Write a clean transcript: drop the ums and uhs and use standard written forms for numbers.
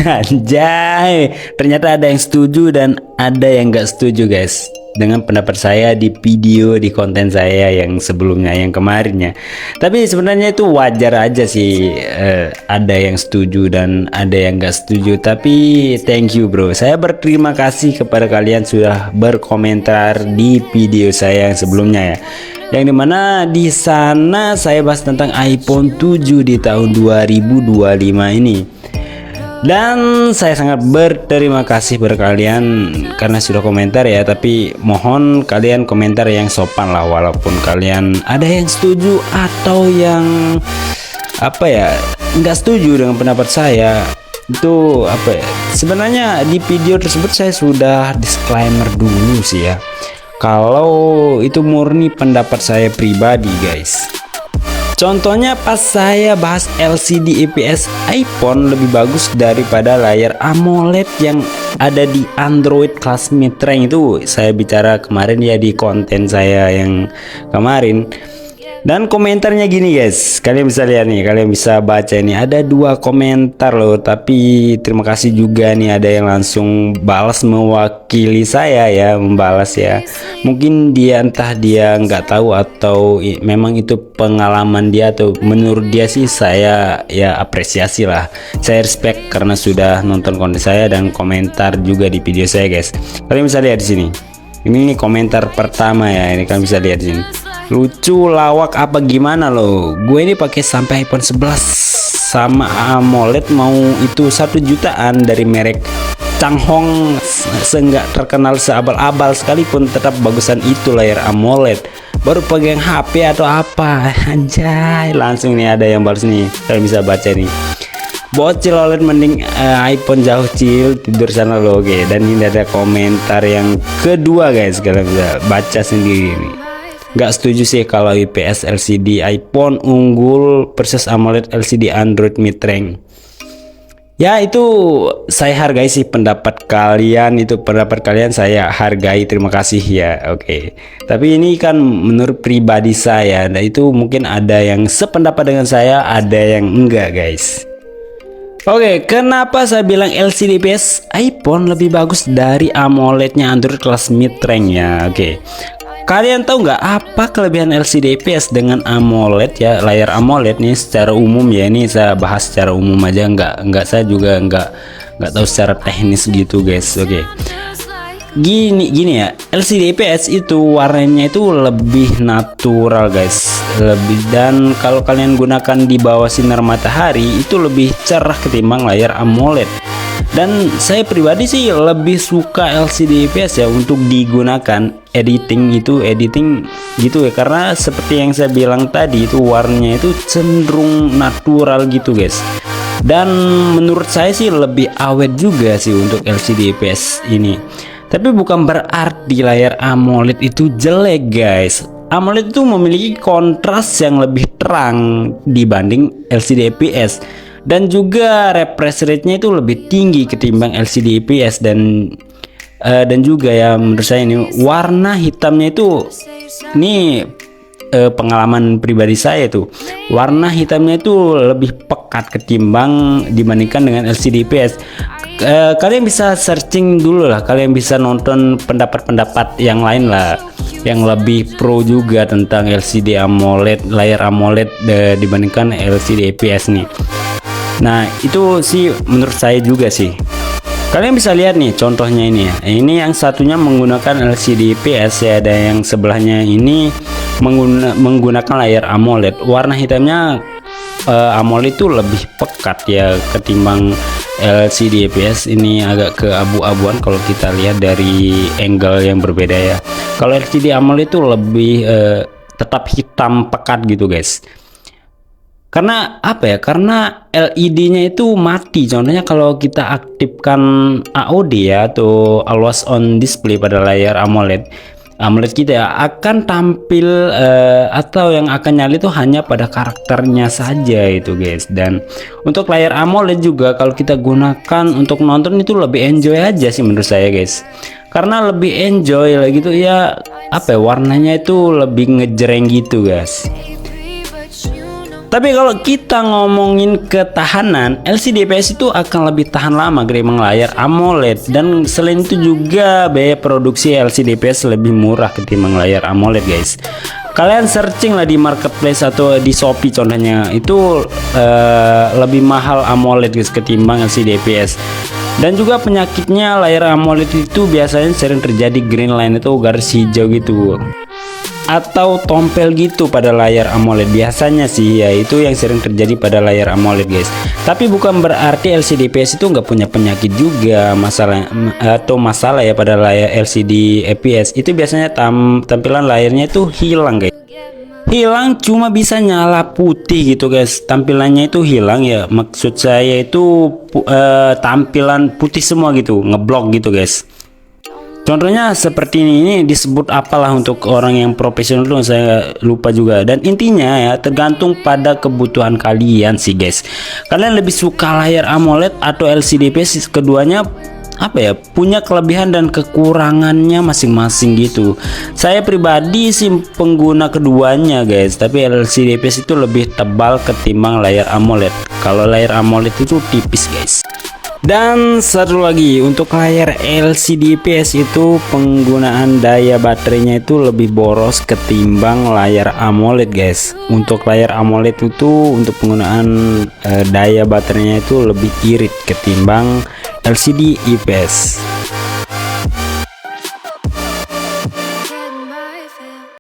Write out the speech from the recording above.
Anjay, ternyata ada yang setuju dan ada yang nggak setuju guys dengan pendapat saya di video di konten saya yang sebelumnya, yang kemarinnya. Tapi sebenarnya itu wajar aja sih, ada yang setuju dan ada yang nggak setuju. Tapi thank you bro, saya berterima kasih kepada kalian sudah berkomentar di video saya yang sebelumnya ya, yang dimana di sana saya bahas tentang iPhone 7 di tahun 2025 ini. Dan saya sangat berterima kasih pada kalian karena sudah komentar ya. Tapi mohon kalian komentar yang sopan lah, walaupun kalian ada yang setuju atau yang nggak setuju dengan pendapat saya. Itu sebenarnya di video tersebut saya sudah disclaimer dulu sih ya, kalau itu murni pendapat saya pribadi guys. Contohnya pas saya bahas LCD IPS iPhone lebih bagus daripada layar AMOLED yang ada di Android kelas mid-range, itu saya bicara kemarin ya di konten saya yang kemarin. Dan komentarnya gini guys, kalian bisa lihat nih, kalian bisa baca ini, ada 2 komentar loh. Tapi terima kasih juga nih, ada yang langsung balas mewakili saya ya, membalas ya. Mungkin dia entah dia nggak tahu atau memang itu pengalaman dia, atau menurut dia sih saya ya apresiasi lah. Saya respect karena sudah nonton konten saya dan komentar juga di video saya guys. Kalian bisa lihat di sini. Ini komentar pertama ya, ini kalian bisa lihat di sini. Lucu lawak apa gimana loh, gue ini pakai sampai iPhone 11 sama AMOLED mau itu 1 jutaan dari merek Changhong, seenggak terkenal seabal-abal sekalipun tetap bagusan itu layar AMOLED. Baru pegang HP atau apa? Anjay, langsung nih ada yang balas nih, kalian bisa baca nih. Bocil OLED mending iPhone jauh cil, tidur sana loh. Oke, dan ini ada komentar yang kedua guys, kalian bisa baca sendiri nih. Gak setuju sih kalau IPS LCD iPhone unggul versus AMOLED LCD Android mid-range. Ya itu saya hargai sih pendapat kalian, itu pendapat kalian saya hargai, terima kasih ya. Oke. Tapi ini kan menurut pribadi saya, nah itu mungkin ada yang sependapat dengan saya, ada yang enggak guys. Oke, kenapa saya bilang LCD IPS iPhone lebih bagus dari AMOLED-nya Android kelas mid-range ya. Oke. Kalian tahu nggak apa kelebihan LCD IPS dengan AMOLED ya, layar AMOLED nih secara umum ya, ini saya bahas secara umum aja, nggak saya juga nggak tahu secara teknis gitu guys. Oke. Gini ya, LCD IPS itu warnanya itu lebih natural guys, dan kalau kalian gunakan di bawah sinar matahari itu lebih cerah ketimbang layar AMOLED. Dan saya pribadi sih lebih suka LCD IPS ya untuk digunakan editing gitu ya, karena seperti yang saya bilang tadi itu warnanya itu cenderung natural gitu guys. Dan menurut saya sih lebih awet juga sih untuk LCD IPS ini. Tapi bukan berarti layar AMOLED itu jelek guys. AMOLED itu memiliki kontras yang lebih terang dibanding LCD IPS, dan juga refresh rate-nya itu lebih tinggi ketimbang LCD IPS, dan juga ya menurut saya ini warna hitamnya itu, ini pengalaman pribadi saya tuh, warna hitamnya itu lebih pekat ketimbang dibandingkan dengan LCD IPS. Kalian bisa searching dulu lah, kalian bisa nonton pendapat-pendapat yang lain lah yang lebih pro juga tentang LCD AMOLED, layar AMOLED dibandingkan LCD IPS nih. Nah itu sih menurut saya juga sih. Kalian bisa lihat nih contohnya ini ya. Ini yang satunya menggunakan LCD IPS ya, ada yang sebelahnya ini menggunakan layar AMOLED. Warna hitamnya AMOLED itu lebih pekat ya ketimbang LCD IPS. Ini agak keabu-abuan kalau kita lihat dari angle yang berbeda ya. Kalau LCD AMOLED itu lebih tetap hitam pekat gitu guys. Karena apa ya? Karena LED-nya itu mati. Contohnya kalau kita aktifkan AOD ya, atau Always On Display pada layar AMOLED kita akan tampil atau yang akan nyala itu hanya pada karakternya saja itu guys. Dan untuk layar AMOLED juga kalau kita gunakan untuk nonton itu lebih enjoy aja sih menurut saya guys. Karena lebih enjoy lah gitu ya, warnanya itu lebih ngejreng gitu guys. Tapi kalau kita ngomongin ketahanan, LCD IPS itu akan lebih tahan lama ketimbang layar AMOLED, dan selain itu juga biaya produksi LCD IPS lebih murah ketimbang layar AMOLED guys. Kalian searching lah di marketplace atau di Shopee contohnya, itu lebih mahal AMOLED guys ketimbang LCD IPS. Dan juga penyakitnya layar AMOLED itu biasanya sering terjadi green line, itu garis hijau gitu atau tompel gitu pada layar AMOLED biasanya sih ya, itu yang sering terjadi pada layar AMOLED guys. Tapi bukan berarti LCD IPS itu nggak punya penyakit juga, masalah ya pada layar LCD IPS itu biasanya tampilan layarnya itu hilang guys. Hilang cuma bisa nyala putih gitu guys, tampilannya itu hilang ya, maksud saya itu tampilan putih semua gitu, ngeblok gitu guys. Contohnya seperti ini disebut apalah untuk orang yang profesional tuh, saya lupa juga. Dan intinya ya tergantung pada kebutuhan kalian sih guys. Kalian lebih suka layar AMOLED atau LCD IPS? Keduanya apa ya, punya kelebihan dan kekurangannya masing-masing gitu. Saya pribadi sih pengguna keduanya guys, tapi LCD IPS itu lebih tebal ketimbang layar AMOLED. Kalau layar AMOLED itu tipis guys. Dan satu lagi, untuk layar LCD IPS itu penggunaan daya baterainya itu lebih boros ketimbang layar AMOLED guys. Untuk layar AMOLED itu untuk penggunaan daya baterainya itu lebih irit ketimbang LCD IPS.